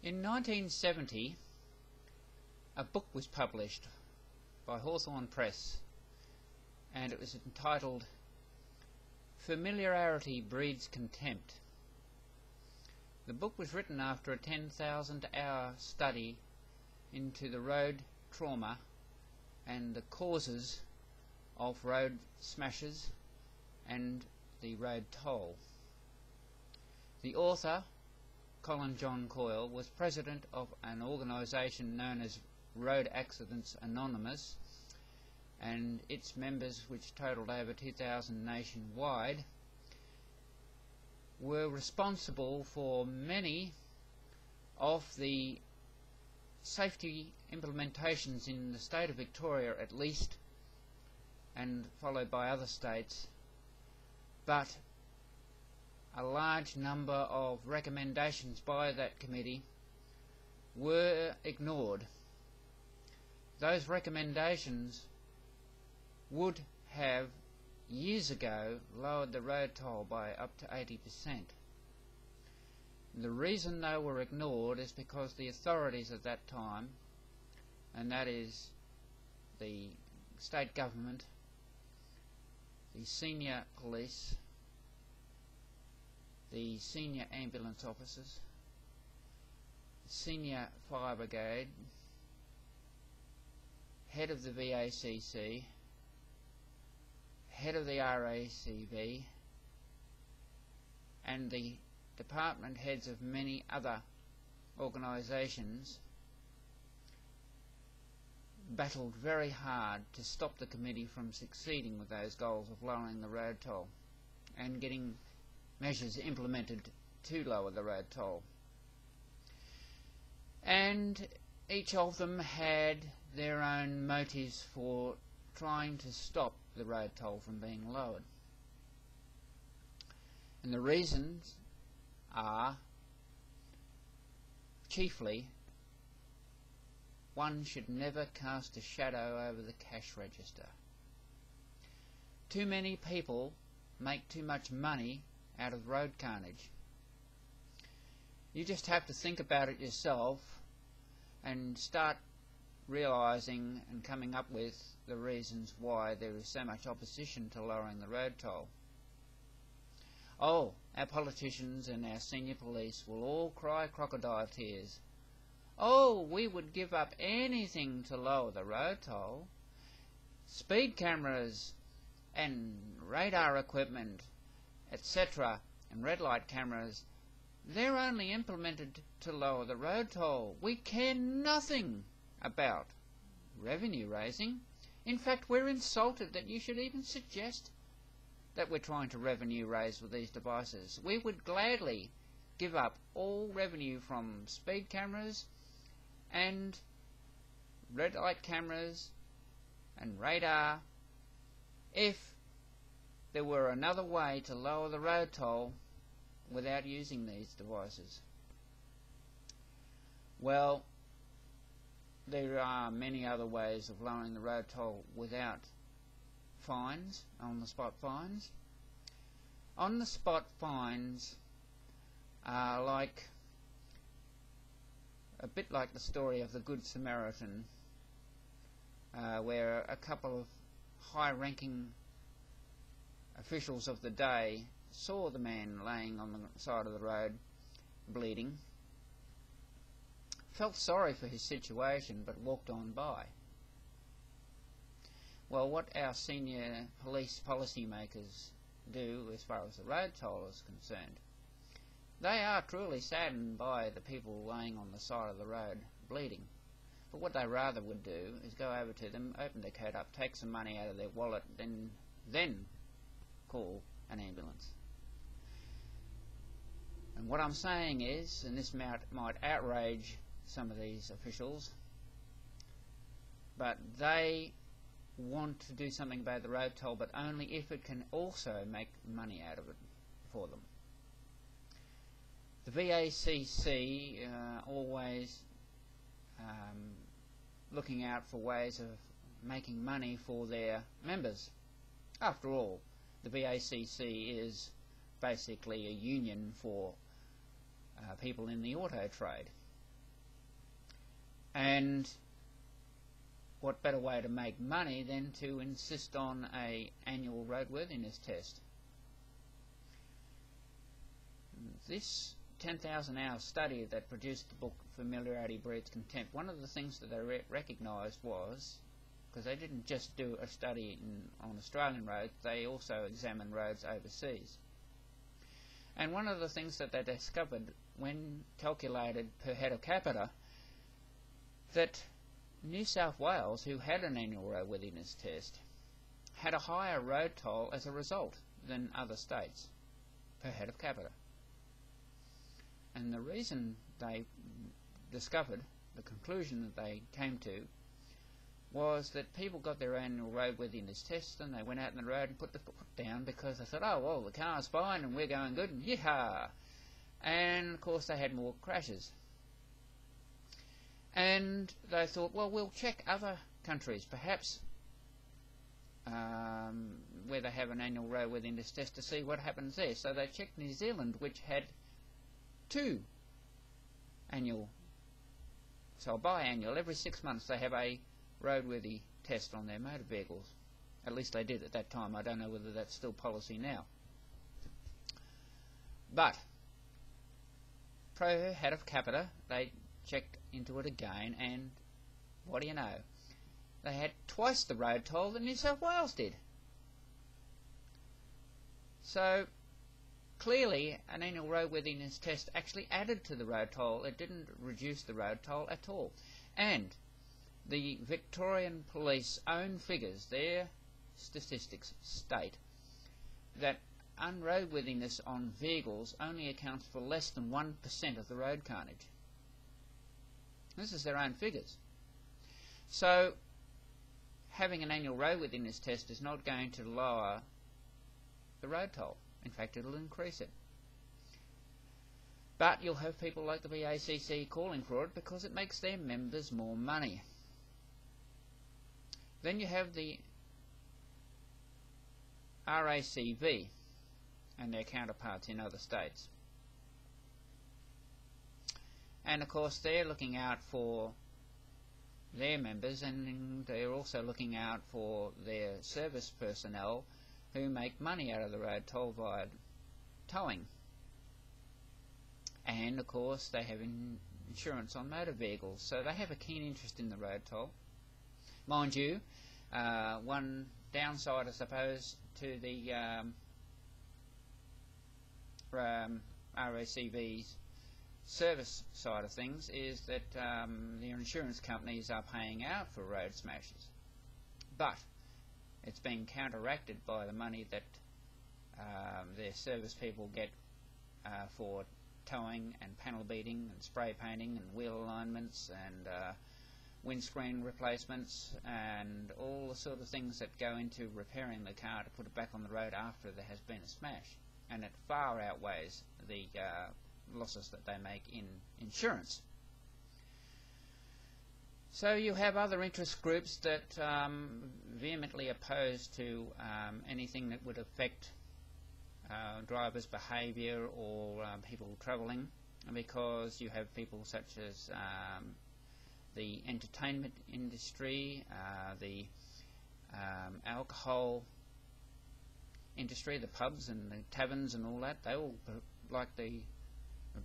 In 1970, a book was published by Hawthorne Press, and it was entitled Familiarity Breeds Contempt. The book was written after a 10,000-hour study into the road trauma and the causes of road smashes and the road toll. The author, Colin John Coyle, was president of an organisation known as Road Accidents Anonymous, and its members, which totalled over 2,000 nationwide, were responsible for many of the safety implementations in the state of Victoria at least, and followed by other states, but a large number of recommendations by that committee were ignored. Those recommendations would have years ago lowered the road toll by up to 80%. The reason they were ignored is because the authorities at that time, and that is the state government, the senior police, the senior ambulance officers, the senior fire brigade, head of the VACC, head of the RACV, and the department heads of many other organisations battled very hard to stop the committee from succeeding with those goals of lowering the road toll and getting measures implemented to lower the road toll. And each of them had their own motives for trying to stop the road toll from being lowered. And the reasons are chiefly, one should never cast a shadow over the cash register. Too many people make too much money out of road carnage. You just have to think about it yourself and start realising and coming up with the reasons why there is so much opposition to lowering the road toll. Oh, our politicians and our senior police will all cry crocodile tears. Oh, we would give up anything to lower the road toll. Speed cameras and radar equipment, etc., and red light cameras, they're only implemented to lower the road toll. We care nothing about revenue raising. In fact, we're insulted that you should even suggest that we're trying to revenue raise with these devices. We would gladly give up all revenue from speed cameras and red light cameras and radar if there were another way to lower the road toll without using these devices. Well, there are many other ways of lowering the road toll without fines, on-the-spot fines. On-the-spot fines are like a bit like the story of the Good Samaritan, where a couple of high-ranking officials of the day saw the man laying on the side of the road bleeding, felt sorry for his situation but walked on by. Well, what our senior police policymakers do as far as the road toll is concerned, they are truly saddened by the people laying on the side of the road bleeding. But what they rather would do is go over to them, open their coat up, take some money out of their wallet, then call an ambulance. And what I'm saying is, and this might outrage some of these officials, but they want to do something about the road toll, but only if it can also make money out of it for them. The VACC always looking out for ways of making money for their members. After all, the VACC is basically a union for people in the auto trade. And what better way to make money than to insist on an annual roadworthiness test? This 10,000 hour study that produced the book Familiarity Breeds Contempt, one of the things that they recognised was, because they didn't just do a study on Australian roads, they also examined roads overseas. And one of the things that they discovered when calculated per head of capita, that New South Wales, who had an annual roadworthiness test, had a higher road toll as a result than other states per head of capita. And the reason they discovered, the conclusion that they came to, was that people got their annual roadworthiness test and they went out on the road and put the foot down because they thought, oh, well, the car's fine and we're going good, and yeehaw! And, of course, they had more crashes. And they thought, well, we'll check other countries, perhaps where they have an annual roadworthiness test, to see what happens there. So they checked New Zealand, which had 2 annual, so biannual, every 6 months they have a roadworthy test on their motor vehicles. At least they did at that time. I don't know whether that's still policy now. But per head of capita, they checked into it again, and what do you know? They had twice the road toll that New South Wales did. So clearly an annual roadworthiness test actually added to the road toll. It didn't reduce the road toll at all. And the Victorian Police own figures, their statistics state that unroadworthiness on vehicles only accounts for less than 1% of the road carnage. This is their own figures. So having an annual roadworthiness test is not going to lower the road toll. In fact, it'll increase it. But you'll have people like the VACC calling for it because it makes their members more money. Then you have the RACV and their counterparts in other states. And of course they're looking out for their members, and they're also looking out for their service personnel who make money out of the road toll via towing. And of course they have insurance on motor vehicles, so they have a keen interest in the road toll. Mind you, one downside I suppose to the RACV's service side of things is that the insurance companies are paying out for road smashes, but it's being counteracted by the money that their service people get for towing and panel beating and spray painting and wheel alignments and windscreen replacements and all the sort of things that go into repairing the car to put it back on the road after there has been a smash, and it far outweighs the losses that they make in insurance. So you have other interest groups that vehemently oppose to anything that would affect drivers' behaviour or people travelling, because you have people such as the entertainment industry, the alcohol industry, the pubs and the taverns and all that. They all like the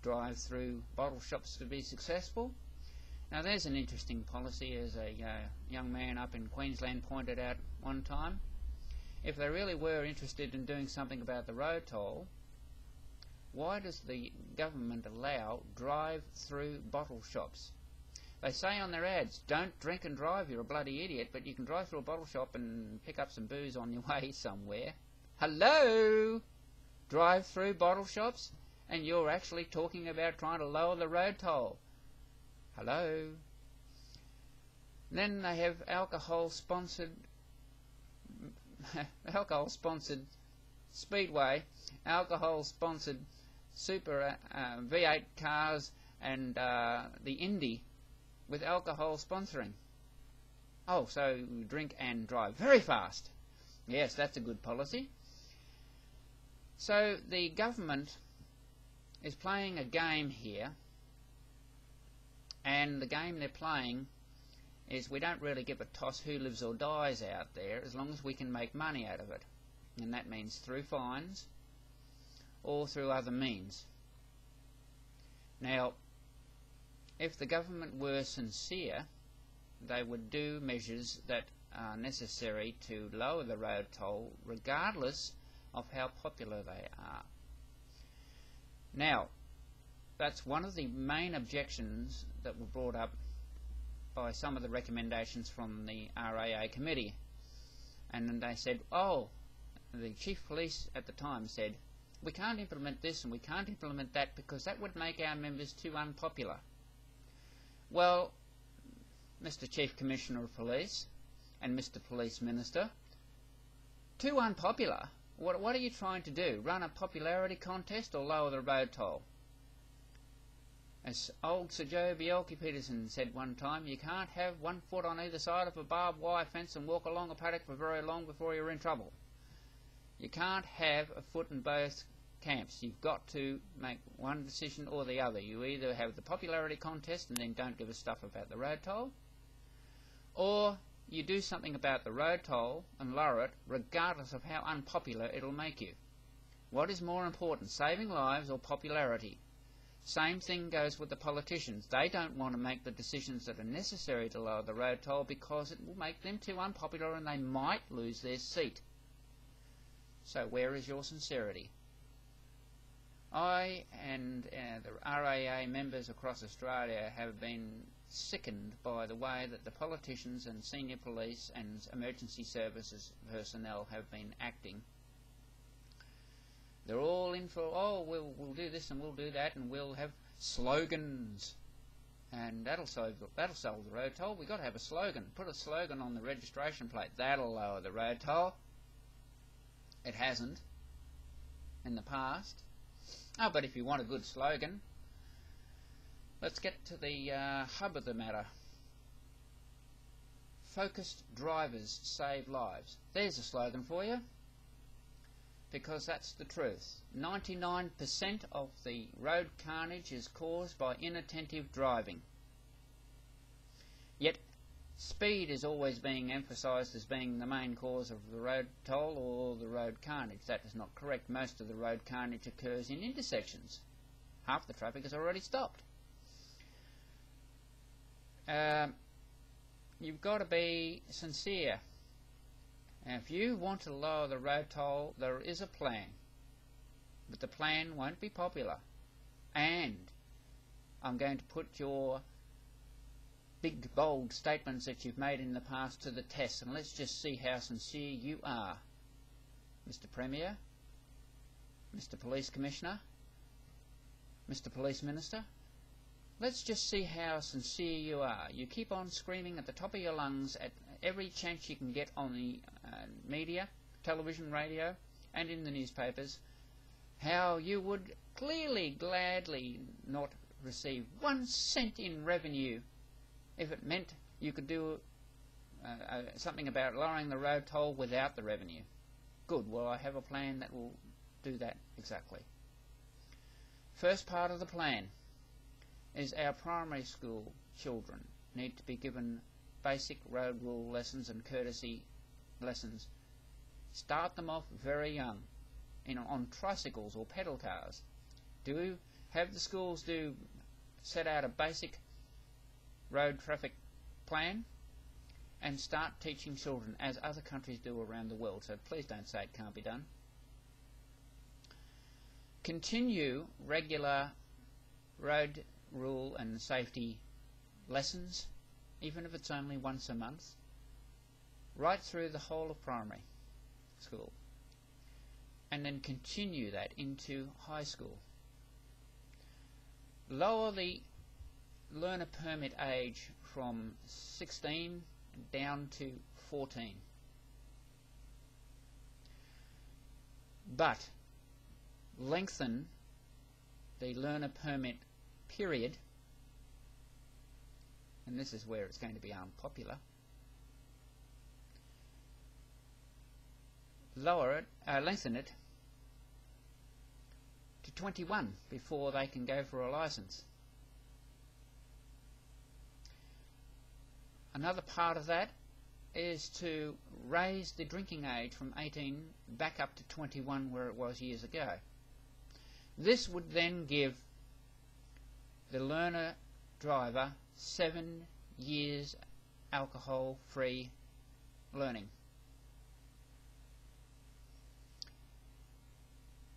drive-through bottle shops to be successful. Now there's an interesting policy, as a young man up in Queensland pointed out one time. If they really were interested in doing something about the road toll, why does the government allow drive-through bottle shops? They say on their ads, don't drink and drive, you're a bloody idiot, but you can drive through a bottle shop and pick up some booze on your way somewhere. Hello? Drive-through bottle shops? And you're actually talking about trying to lower the road toll. Hello? Then they have alcohol-sponsored speedway, alcohol-sponsored super V8 cars, and the Indy with alcohol sponsoring. Oh, so you drink and drive very fast. Yes, that's a good policy. So the government is playing a game here, and And the game they're playing is we don't really give a toss who lives or dies out there as long as we can make money out of it. And that means through fines or through other means. Now, if the government were sincere, they would do measures that are necessary to lower the road toll regardless of how popular they are. Now, that's one of the main objections that were brought up by some of the recommendations from the RAA committee. And then they said, oh, the chief police at the time said, we can't implement this and we can't implement that because that would make our members too unpopular. Well, Mr. Chief Commissioner of Police and Mr. Police Minister, too unpopular? What are you trying to do? Run a popularity contest or lower the road toll? As old Sir Joe Bjelke-Petersen said one time, you can't have one foot on either side of a barbed wire fence and walk along a paddock for very long before you're in trouble. You can't have a foot in both camps. You've got to make one decision or the other. You either have the popularity contest and then don't give a stuff about the road toll, or you do something about the road toll and lower it regardless of how unpopular it'll make you. What is more important, saving lives or popularity? Same thing goes with the politicians. They don't want to make the decisions that are necessary to lower the road toll because it will make them too unpopular and they might lose their seat. So where is your sincerity? I and the RAA members across Australia have been sickened by the way that the politicians and senior police and emergency services personnel have been acting. They're all in for, oh, we'll do this and we'll do that and we'll have slogans and that'll solve the road toll. We've got to have a slogan. Put a slogan on the registration plate. That'll lower the road toll. It hasn't in the past. Oh, but if you want a good slogan, let's get to the hub of the matter. Focused drivers save lives. There's a slogan for you, because that's the truth. 99% of the road carnage is caused by inattentive driving. Yet speed is always being emphasised as being the main cause of the road toll or the road carnage. That is not correct. Most of the road carnage occurs in intersections. Half the traffic is already stopped. You've got to be sincere. Now, if you want to lower the road toll, there is a plan. But the plan won't be popular. And I'm going to put your big, bold statements that you've made in the past to the test, and let's just see how sincere you are. Mr. Premier, Mr. Police Commissioner, Mr. Police Minister, let's just see how sincere you are. You keep on screaming at the top of your lungs at every chance you can get on the media, television, radio, and in the newspapers, how you would clearly, gladly not receive 1 cent in revenue if it meant you could do something about lowering the road toll without the revenue. Good, well, I have a plan that will do that exactly. First part of the plan is our primary school children need to be given basic road rule lessons and courtesy lessons. Start them off very young, on tricycles or pedal cars. Have the schools set out a basic road traffic plan and start teaching children as other countries do around the world. So please don't say it can't be done. Continue regular road rule and safety lessons, even if it's only once a month, right through the whole of primary school, and then continue that into high school. Lower the learner permit age from 16 down to 14. But lengthen the learner permit period, and this is where it's going to be unpopular. Lengthen it to 21 before they can go for a license. Another part of that is to raise the drinking age from 18 back up to 21 where it was years ago. This would then give the learner driver 7 years alcohol-free learning.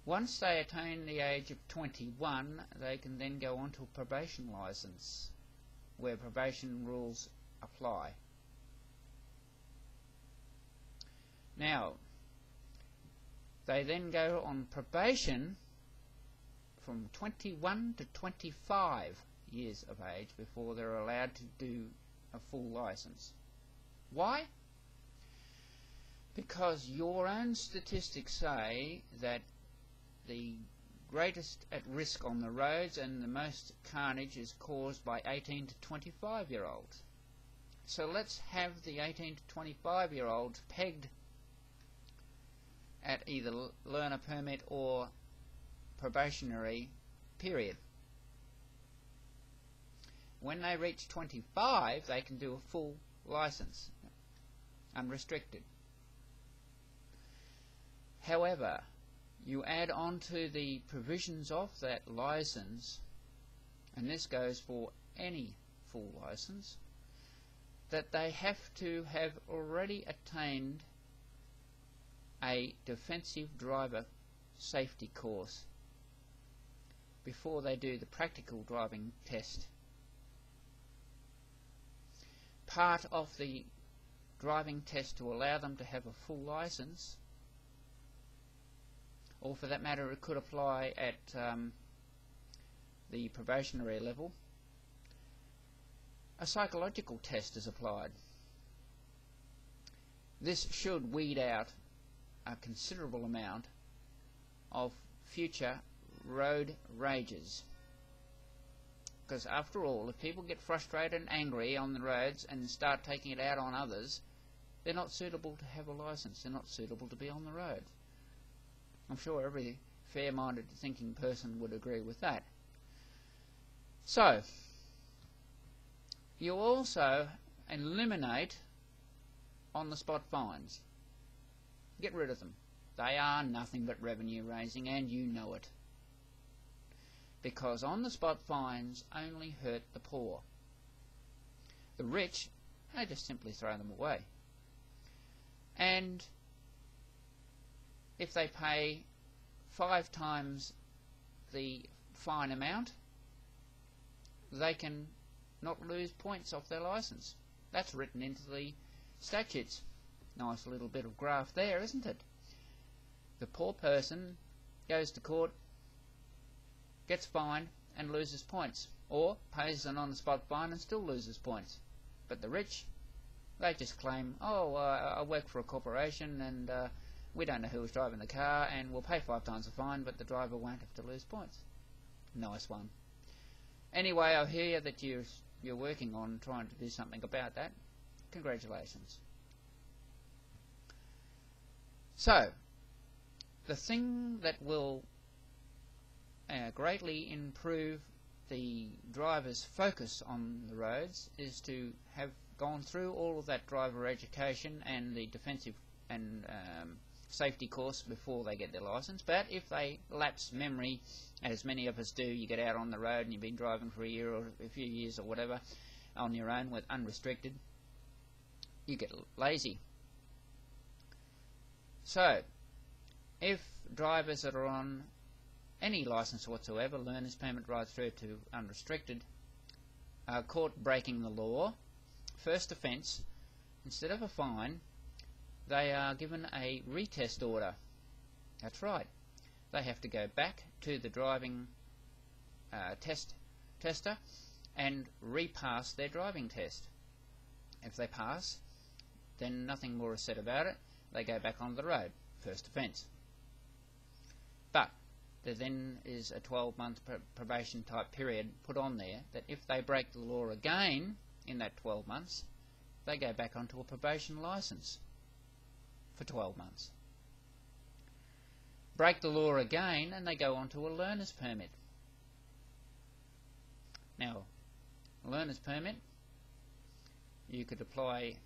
Once they attain the age of 21, they can then go on to a probation license, where probation rules apply. Now, they then go on probation from 21 to 25 years of age before they're allowed to do a full license. Why? Because your own statistics say that the greatest at risk on the roads and the most carnage is caused by 18 to 25-year-olds. So let's have the 18 to 25-year-olds pegged at either learner permit or probationary period. When they reach 25, they can do a full license, unrestricted. However, you add on to the provisions of that license, and this goes for any full license, that they have to have already attained a defensive driver safety course before they do the practical driving test. Part of the driving test to allow them to have a full license, or for that matter it could apply at the probationary level, a psychological test is applied. This should weed out a considerable amount of future road rages. Because after all, if people get frustrated and angry on the roads and start taking it out on others, they're not suitable to have a license. They're not suitable to be on the road. I'm sure every fair-minded thinking person would agree with that. So, you also eliminate on-the-spot fines. Get rid of them. They are nothing but revenue raising, and you know it. Because on-the-spot fines only hurt the poor. The rich, they just simply throw them away. And if they pay 5 times the fine amount, they can not lose points off their license. That's written into the statutes. Nice little bit of graph there, isn't it? The poor person goes to court, gets fined and loses points, or pays an on-the-spot fine and still loses points. But the rich, they just claim, oh, I work for a corporation and we don't know who was driving the car and we'll pay 5 times the fine, but the driver won't have to lose points. Nice one. Anyway, I hear that you're working on trying to do something about that. Congratulations. So, the thing that will greatly improve the driver's focus on the roads is to have gone through all of that driver education and the defensive and safety course before they get their license. But if they lapse memory, as many of us do, you get out on the road and you've been driving for a year or a few years or whatever on your own with unrestricted, you get lazy. So, if drivers that are on any license whatsoever, learner's permit right through to unrestricted, are caught breaking the law, first offence, instead of a fine, they are given a retest order. That's right. They have to go back to the driving tester and repass their driving test. If they pass, then nothing more is said about it. They go back on the road. First offence. But there then is a 12-month probation type period put on there that if they break the law again in that 12 months, they go back onto a probation licence for 12 months. Break the law again and they go onto a learner's permit. Now, a learner's permit You could apply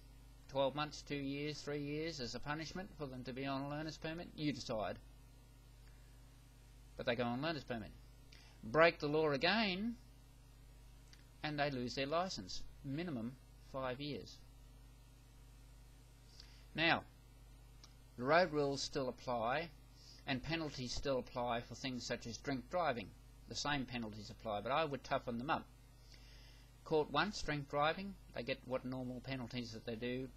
12 months, 2 years, 3 years as a punishment for them to be on a learner's permit. You decide. But they go on learner's permit. Break the law again, and they lose their licence. Minimum 5 years. Now, the road rules still apply, and penalties still apply for things such as drink driving. The same penalties apply, but I would toughen them up. Caught once drink driving, they get what normal penalties that they do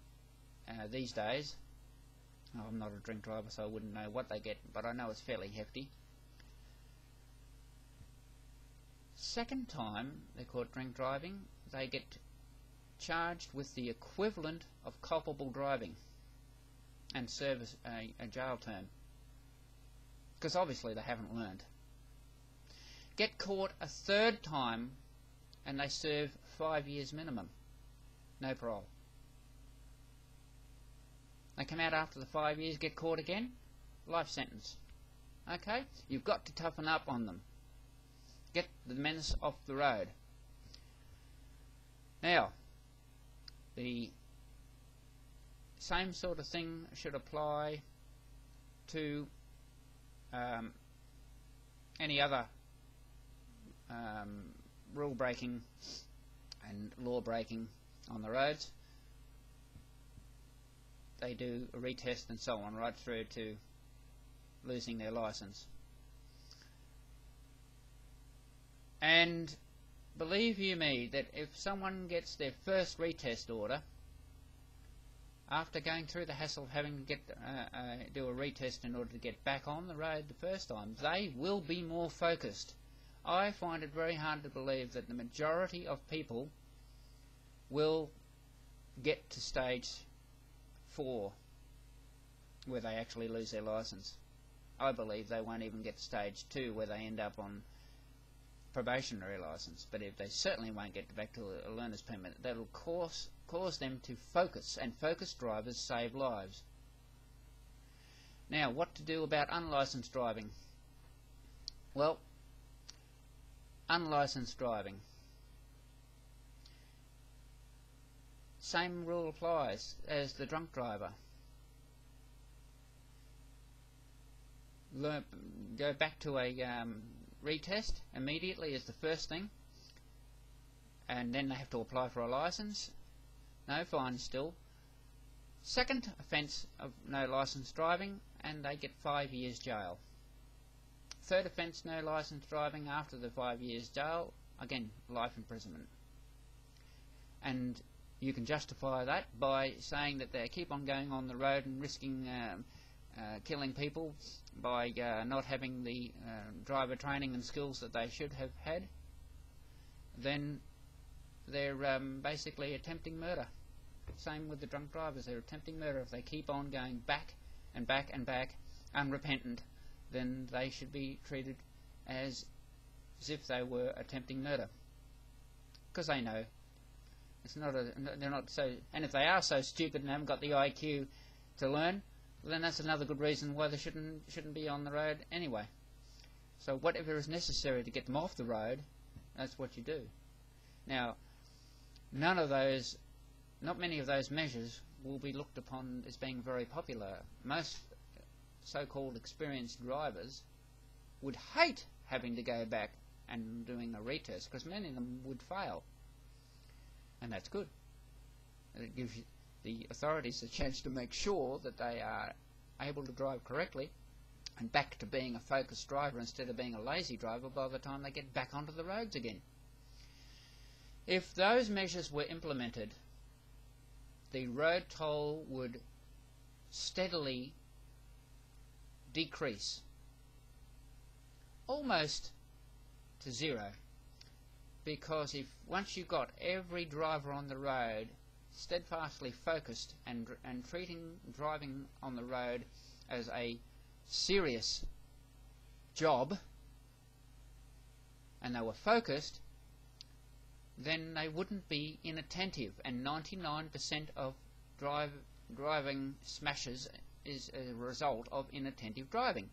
these days. Oh, I'm not a drink driver, so I wouldn't know what they get, but I know it's fairly hefty. Second time they're caught drink driving, they get charged with the equivalent of culpable driving and serve a jail term, because obviously they haven't learned. Get caught a third time and they serve 5 years minimum, no parole. They come out after the 5 years, get caught again, life sentence. Okay, you've got to toughen up on them. Get the menace off the road. Now, the same sort of thing should apply to any other rule breaking and law breaking on the roads. They do a retest and so on, right through to losing their licence. And believe you me that if someone gets their first retest order, after going through the hassle of having to do a retest in order to get back on the road the first time, they will be more focused. I find it very hard to believe that the majority of people will get to stage 4 where they actually lose their licence. I believe they won't even get to stage 2 where they end up on probationary licence, but if they certainly won't get back to a learner's permit, that'll cause them to focus, and focused drivers save lives. Now, what to do about unlicensed driving? Well, unlicensed driving, same rule applies as the drunk driver. Go back to a retest immediately is the first thing, and then they have to apply for a licence. No fine still. Second offence of no licence driving, and they get 5 years jail. Third offence, no licence driving, after the 5 years jail, again life imprisonment. And you can justify that by saying that they keep on going on the road and risking killing people by not having the driver training and skills that they should have had. Then they're basically attempting murder. Same with the drunk drivers, they're attempting murder. If they keep on going back and back and back, unrepentant, then they should be treated as if they were attempting murder, because they know it's not they're not so. And if they are so stupid and haven't got the IQ to learn, well, then that's another good reason why they shouldn't be on the road anyway. So whatever is necessary to get them off the road, that's what you do. Now, not many of those measures will be looked upon as being very popular. Most so-called experienced drivers would hate having to go back and doing a retest, because many of them would fail. And that's good. It gives the authorities a chance to make sure that they are able to drive correctly and back to being a focused driver instead of being a lazy driver by the time they get back onto the roads again. If those measures were implemented, the road toll would steadily decrease almost to zero, because if once you've got every driver on the road steadfastly focused and treating driving on the road as a serious job, and they were focused, then they wouldn't be inattentive, and 99% of driving smashes is a result of inattentive driving.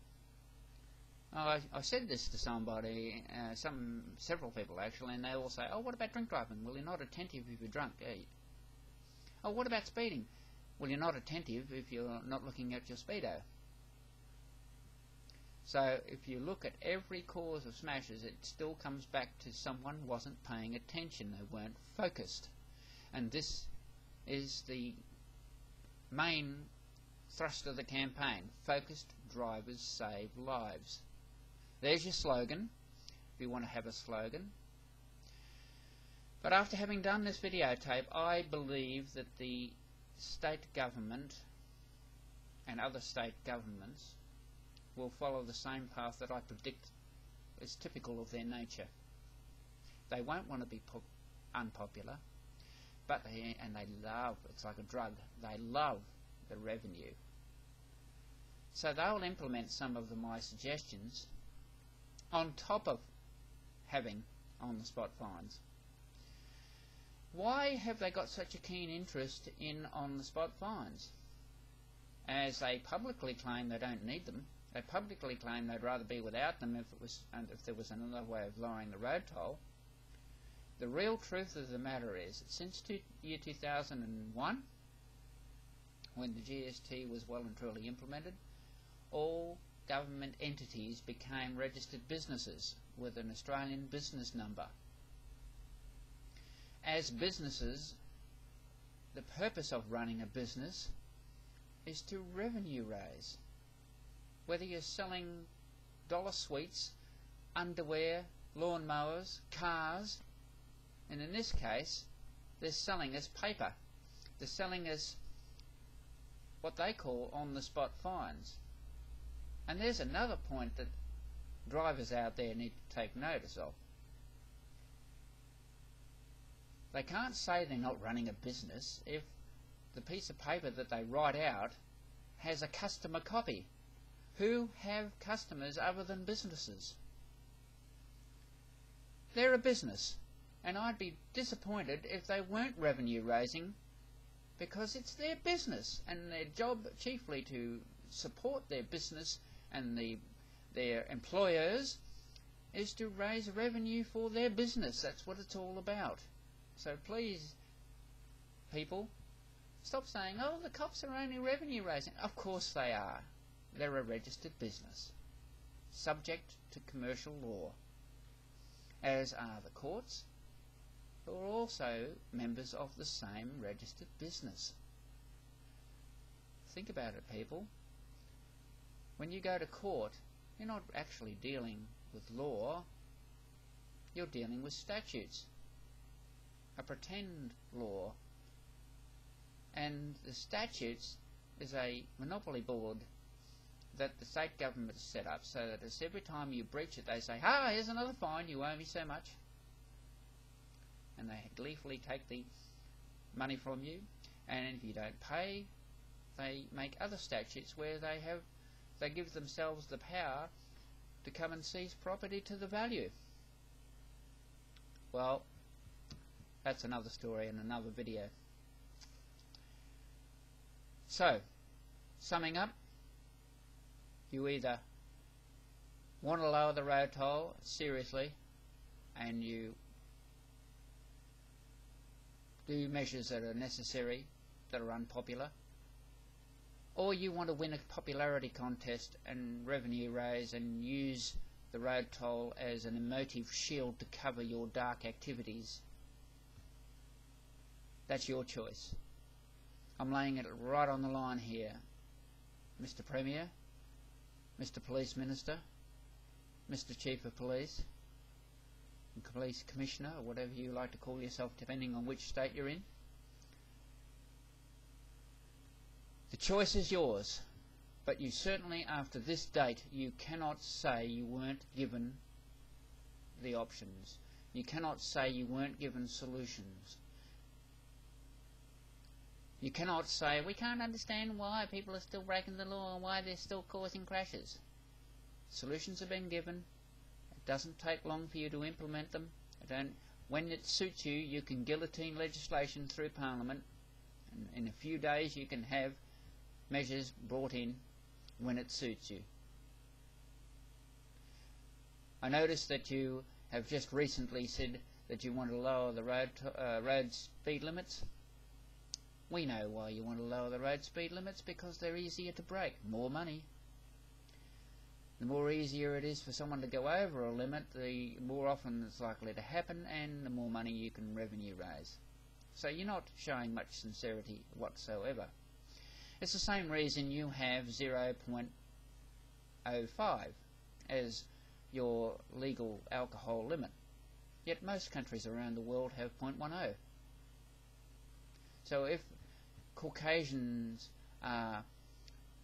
I said this to somebody, several people actually, and they all say, "Oh, what about drink driving? Well, you're not attentive if you're drunk." Oh, what about speeding? Well, you're not attentive if you're not looking at your speedo. So if you look at every cause of smashes, it still comes back to someone wasn't paying attention, they weren't focused. And this is the main thrust of the campaign: focused drivers save lives. There's your slogan, if you want to have a slogan. But after having done this videotape, I believe that the state government and other state governments will follow the same path that I predict is typical of their nature. They won't want to be unpopular, but they love, it's like a drug, they love the revenue. So they'll implement some of my suggestions on top of having on-the-spot fines. Why have they got such a keen interest in on-the-spot fines? As they publicly claim they don't need them. They publicly claim they'd rather be without them if there was another way of lowering the road toll. The real truth of the matter is that since year 2001, when the GST was well and truly implemented, all government entities became registered businesses with an Australian business number. As businesses, the purpose of running a business is to revenue raise. Whether you're selling dollar sweets, underwear, lawnmowers, cars, and in this case, they're selling us paper. They're selling us what they call on-the-spot fines. And there's another point that drivers out there need to take notice of. They can't say they're not running a business if the piece of paper that they write out has a customer copy. Who have customers other than businesses? They're a business, and I'd be disappointed if they weren't revenue raising, because it's their business and their job chiefly to support their business and their employers is to raise revenue for their business. That's what it's all about. So please, people, stop saying, oh, the cops are only revenue raising. Of course they are. They're a registered business, subject to commercial law, as are the courts, who are also members of the same registered business. Think about it, people. When you go to court, you're not actually dealing with law, you're dealing with statutes, a pretend law. And the statutes is a monopoly board that the state government has set up, so that as every time you breach it, they say, here's another fine, you owe me so much. And they gleefully take the money from you, and if you don't pay, they make other statutes where they give themselves the power to come and seize property to the value. Well, that's another story in another video. So, summing up, you either want to lower the road toll seriously and you do measures that are necessary, that are unpopular, or you want to win a popularity contest and revenue raise and use the road toll as an emotive shield to cover your dark activities. That's your choice. I'm laying it right on the line here. Mr. Premier, Mr. Police Minister, Mr. Chief of Police, Police Commissioner, or whatever you like to call yourself depending on which state you're in. The choice is yours, but you certainly, after this date, you cannot say you weren't given the options. You cannot say you weren't given solutions. You cannot say, we can't understand why people are still breaking the law and why they're still causing crashes. Solutions have been given. It doesn't take long for you to implement them. When it suits you, you can guillotine legislation through Parliament, and in a few days you can have measures brought in when it suits you. I noticed that you have just recently said that you want to lower the road speed limits. We know why you want to lower the road speed limits, because they're easier to break. More money. The more easier it is for someone to go over a limit, the more often it's likely to happen, and the more money you can revenue raise. So you're not showing much sincerity whatsoever. It's the same reason you have 0.05 as your legal alcohol limit. Yet most countries around the world have 0.10. So if Caucasians are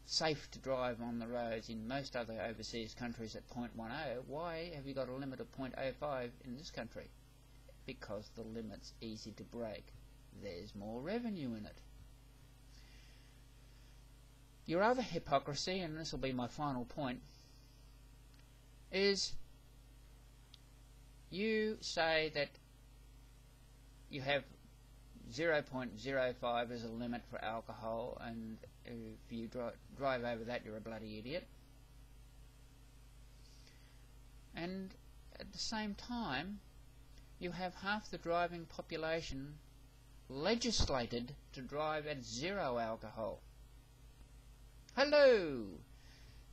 safe to drive on the roads in most other overseas countries at 0.10, why have you got a limit of 0.05 in this country? Because the limit's easy to break. There's more revenue in it. Your other hypocrisy, and this will be my final point, is you say that you have 0.05 as a limit for alcohol, and if you drive over that, you're a bloody idiot. And at the same time, you have half the driving population legislated to drive at 0 alcohol. Hello!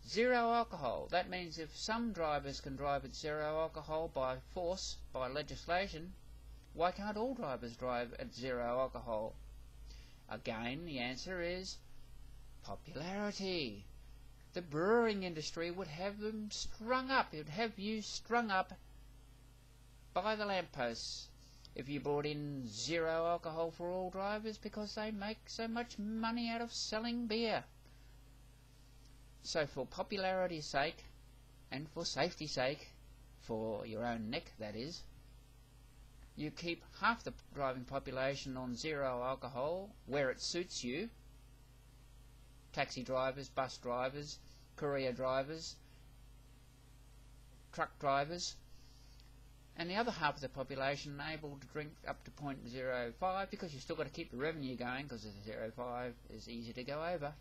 0 alcohol. That means if some drivers can drive at 0 alcohol by force, by legislation, why can't all drivers drive at 0 alcohol? Again, the answer is popularity. The brewing industry would have them strung up. It would have you strung up by the lampposts if you brought in 0 alcohol for all drivers, because they make so much money out of selling beer. So for popularity's sake, and for safety's sake, for your own neck that is, you keep half the driving population on 0 alcohol where it suits you. Taxi drivers, bus drivers, courier drivers, truck drivers, and the other half of the population able to drink up to 0.05, because you've still got to keep the revenue going, because the 0.05 is easy to go over.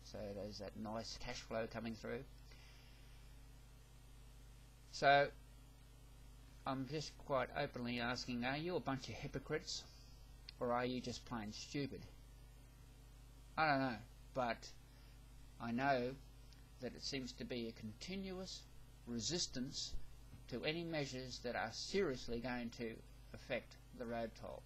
So there's that nice cash flow coming through. So I'm just quite openly asking, are you a bunch of hypocrites, or are you just plain stupid? I don't know, but I know that it seems to be a continuous resistance to any measures that are seriously going to affect the road toll.